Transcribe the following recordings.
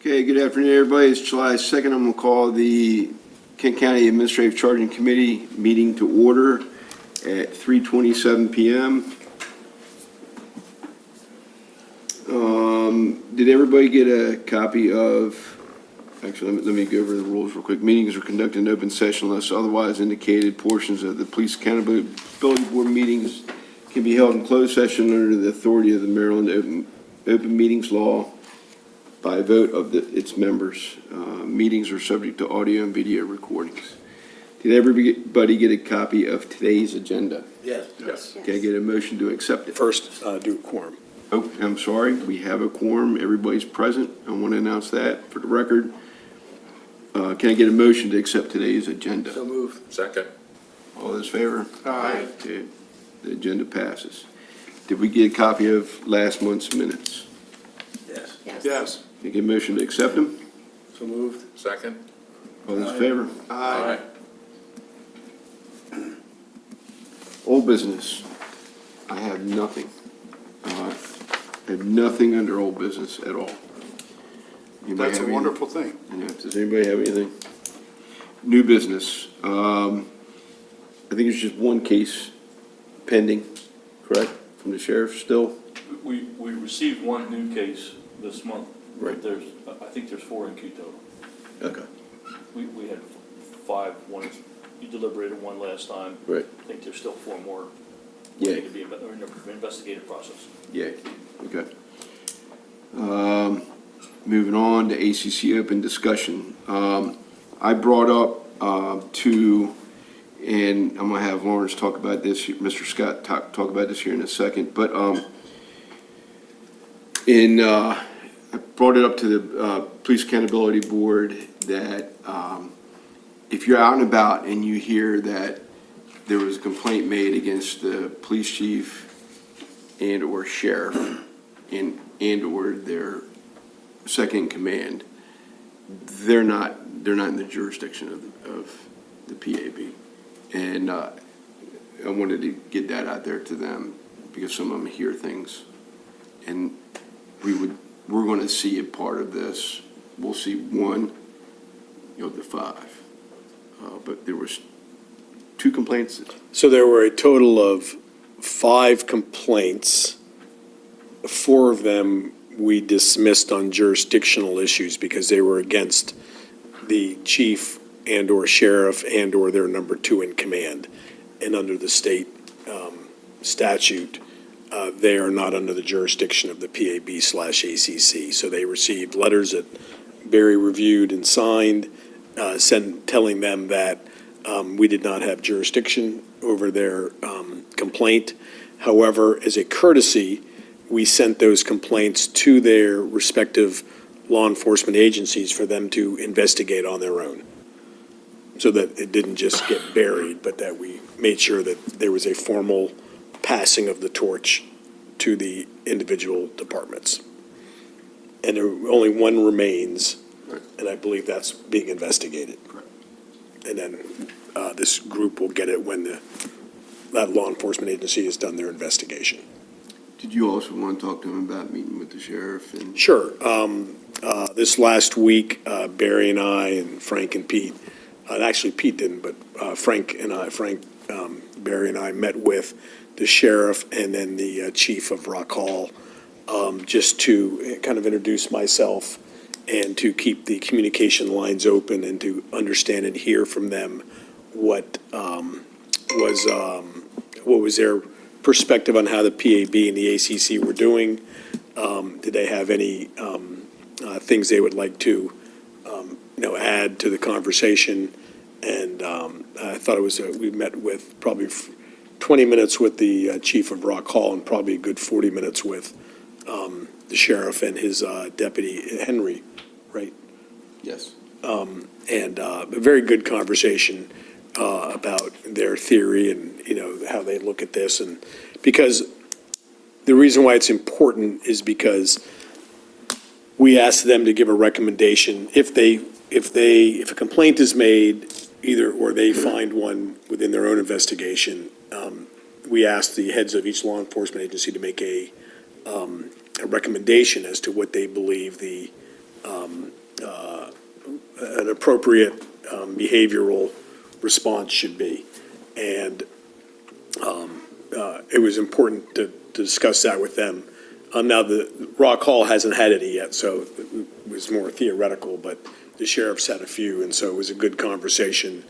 Okay, good afternoon, everybody. It's July 2nd. I'm going to call the Kent County Administrative Charging Committee meeting to order at 3:27 p.m. Did everybody get a copy of, actually, let me go over the rules real quick. Meetings are conducted in open session unless otherwise indicated. Portions of the Police Accountability Board meetings can be held in closed session under the authority of the Maryland Open Meetings Law by vote of its members. Meetings are subject to audio and video recordings. Did everybody get a copy of today's agenda? Yes. Can I get a motion to accept it? First, do quorum. Oh, I'm sorry, we have a quorum, everybody's present. I want to announce that for the record. Can I get a motion to accept today's agenda? So moved. Second. All those in favor? Aye. Okay, the agenda passes. Did we get a copy of last month's minutes? Yes. Yes. Can I get a motion to accept them? So moved. Second. All those in favor? Aye. Old business. I have nothing. I have nothing under old business at all. Anybody That's have a anything? wonderful thing. Yeah, does anybody have anything? New business. I think it's just one case pending, correct, from the sheriff still? We received one new case this month. Right. There's, I think there's 4 in queue total. Okay. We had 5, you deliberated one last time. Right. I think there's still 4 more. Yeah. Waiting to be in the investigative process. Yeah, okay. Moving on to ACC open discussion. I brought up and I'm gonna have Lawrence talk about this, Mr. Scott talk about this here in a second, but I brought it up to the Police Accountability Board that if you're out and about and you hear that there was a complaint made against the police chief and or sheriff and or their second in command, they're not in the jurisdiction of the PAB. And I wanted to get that out there to them because some of them hear things. And we're going to see a part of this. We'll see one of the 5. But there was 2 complaints. So there were a total of 5 complaints. 4 of them we dismissed on jurisdictional issues because they were against the chief and or sheriff and or their number 2 in command. And under the state statute, they are not under the jurisdiction of the PAB/ACC. So they received letters that Barry reviewed and signed, telling them that we did not have jurisdiction over their complaint. However, as a courtesy, we sent those complaints to their respective law enforcement agencies for them to investigate on their own, so that it didn't just get buried, but that we made sure that there was a formal passing of the torch to the individual departments. And only one remains, and I believe that's being investigated. And then this group will get it when that law enforcement agency has done their investigation. Did you also want to talk to him about meeting with the sheriff? Sure. This last week, Barry and I and Frank and Pete, actually Pete didn't, but Barry and I met with the sheriff and then the chief of Rock Hall, just to kind of introduce myself and to keep the communication lines open and to understand and hear from them what was their perspective on how the PAB and the ACC were doing. Did they have any things they would like to add to the conversation? And I thought it was we met with probably 20 minutes with the chief of Rock Hall and probably a good 40 minutes with the sheriff and his deputy Henry, right? Yes. And a very good conversation about their theory and how they look at this. And because the reason why it's important is because we asked them to give a recommendation if a complaint is made, either or they find one within their own investigation. We asked the heads of each law enforcement agency to make a recommendation as to what they believe the an appropriate behavioral response should be. And it was important to discuss that with them. Now, the Rock Hall hasn't had any yet, so it was more theoretical, but the sheriff's had a few, and so it was a good conversation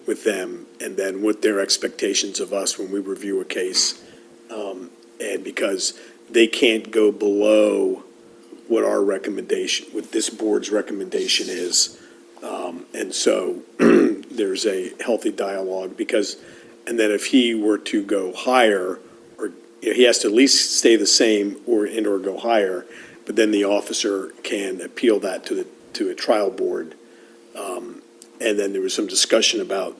with them, and then what their expectations of us when we review a case. And because they can't go below what our recommendation, what this board's recommendation is. And so there's a healthy dialogue because, and then if he were to go higher, or he has to at least stay the same or go higher, but then the officer can appeal that to a trial board. And then there was some discussion about,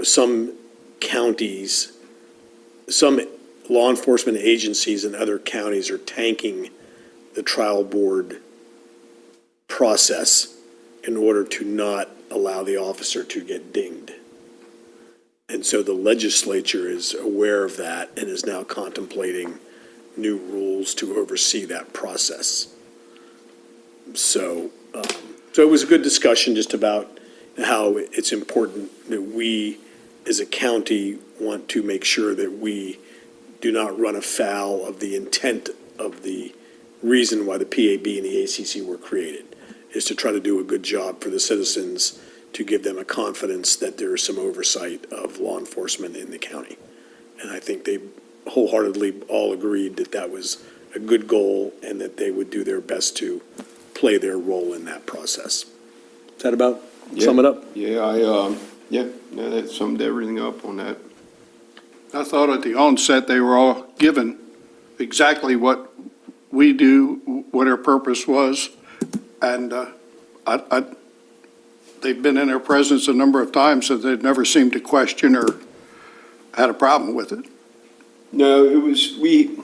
some counties, some law enforcement agencies in other counties are tanking the trial board process in order to not allow the officer to get dinged. And so the legislature is aware of that and is now contemplating new rules to oversee that process. So it was a good discussion just about how it's important that we, as a county, want to make sure that we do not run afoul of the intent of the reason why the PAB and the ACC were created, is to try to do a good job for the citizens, to give them a confidence that there is some oversight of law enforcement in the county. And I think they wholeheartedly all agreed that that was a good goal and that they would do their best to play their role in that process. Is that about sum it up? Yeah, no, that summed everything up on that. I thought at the onset, they were all given exactly what we do, what our purpose was, and they've been in our presence a number of times, so they've never seemed to question or had a problem with it. No, it was, we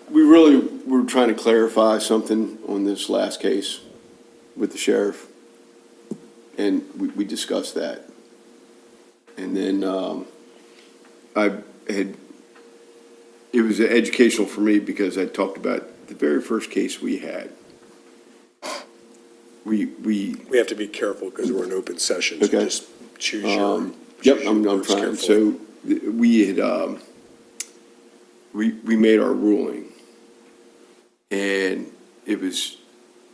really were trying to clarify something on this last case with the sheriff. And we discussed that. And then it was educational for me because I talked about the very first case we had. We We have to be careful because we're in open session, so Okay. just choose your. Yep, choose I'm your words trying. carefully. So we had, we made our ruling. And it was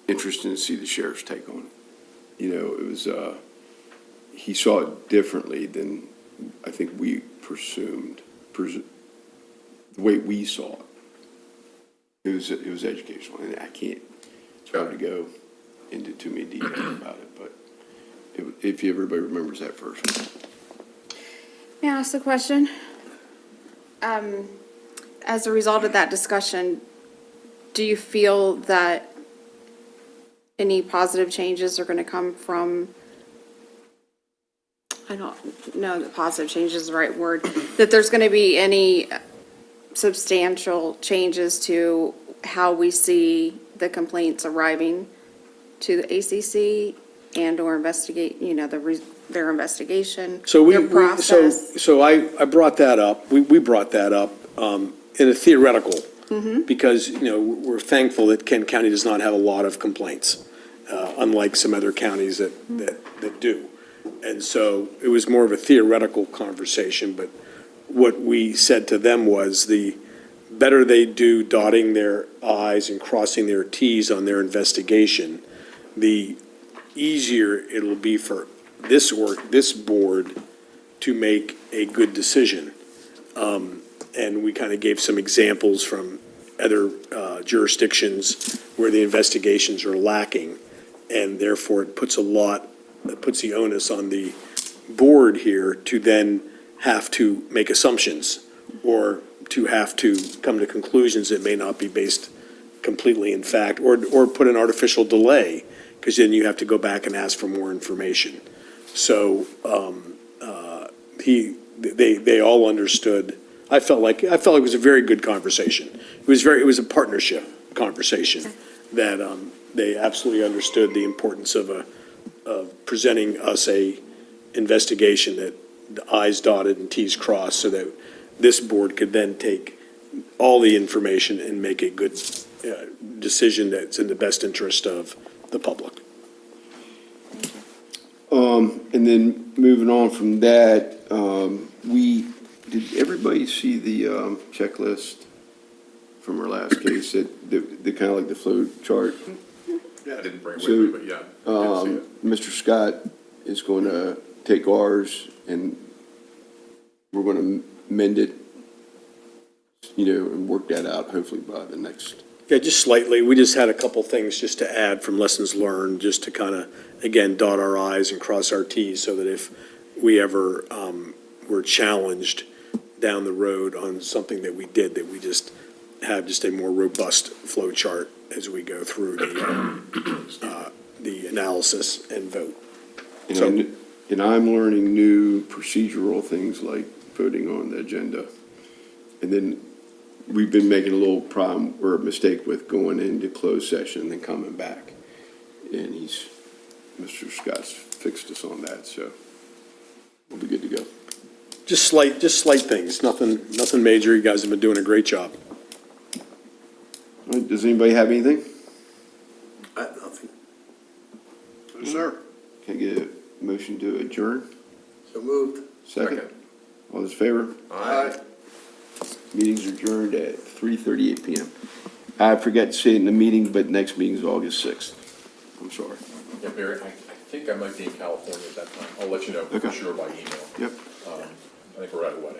interesting to see the sheriff's take on it. It was, he saw it differently than I think we presumed, the way we saw it. It was educational, and I can't try to go into too many details about it, but if everybody remembers that first one. May I ask a question? As a result of that discussion, do you feel that any positive changes are going to come from, I don't know that positive change is the right word, that there's going to be any substantial changes to how we see the complaints arriving to the ACC and/or investigate, their investigation, So their process? so I brought that up, we brought that up in a theoretical, because, we're thankful that Kent County does not have a lot of complaints, unlike some other counties that do. And so it was more of a theoretical conversation, but what we said to them was the better they do dotting their i's and crossing their t's on their investigation, the easier it'll be for this board to make a good decision. And we kind of gave some examples from other jurisdictions where the investigations are lacking, and therefore it puts the onus on the board here to then have to make assumptions or to have to come to conclusions that may not be based completely in fact, or put an artificial delay, because then you have to go back and ask for more information. So they all understood. I felt like it was a very good conversation. It was a partnership conversation that they absolutely understood the importance of presenting us a investigation that the I's dotted and T's crossed, so that this board could then take all the information and make a good decision that's in the best interest of the public. And then moving on from that, did everybody see the checklist from our last case, the kind of like the flow chart? I didn't bring it So, with me, but yeah. I did see it. Mr. Scott is going to take ours and we're going to mend it, and work that out hopefully by the next. Yeah, just slightly. We just had a couple things just to add from lessons learned, just to kind of, again, dot our i's and cross our t's so that if we ever were challenged down the road on something that we did, that we just have just a more robust flow chart as we go through the analysis and vote. And I'm learning new procedural things like voting on the agenda. And then we've been making a little problem or a mistake with going into closed session and then coming back. And Mr. Scott's fixed us on that, so we'll be good to go. Just slight things, nothing major. You guys have been doing a great job. All right, does anybody have anything? Nothing. Yes, sir. Can I get a motion to adjourn? So moved. Second? All those in favor? Aye. Meeting's adjourned at 3:38 PM. I forgot to say it in the meeting, but next meeting is August 6th. I'm sorry. Yeah, Barry, I think I might be in California at that time. I'll let you know for Okay. sure by email. Yep. I think we're at a wedding.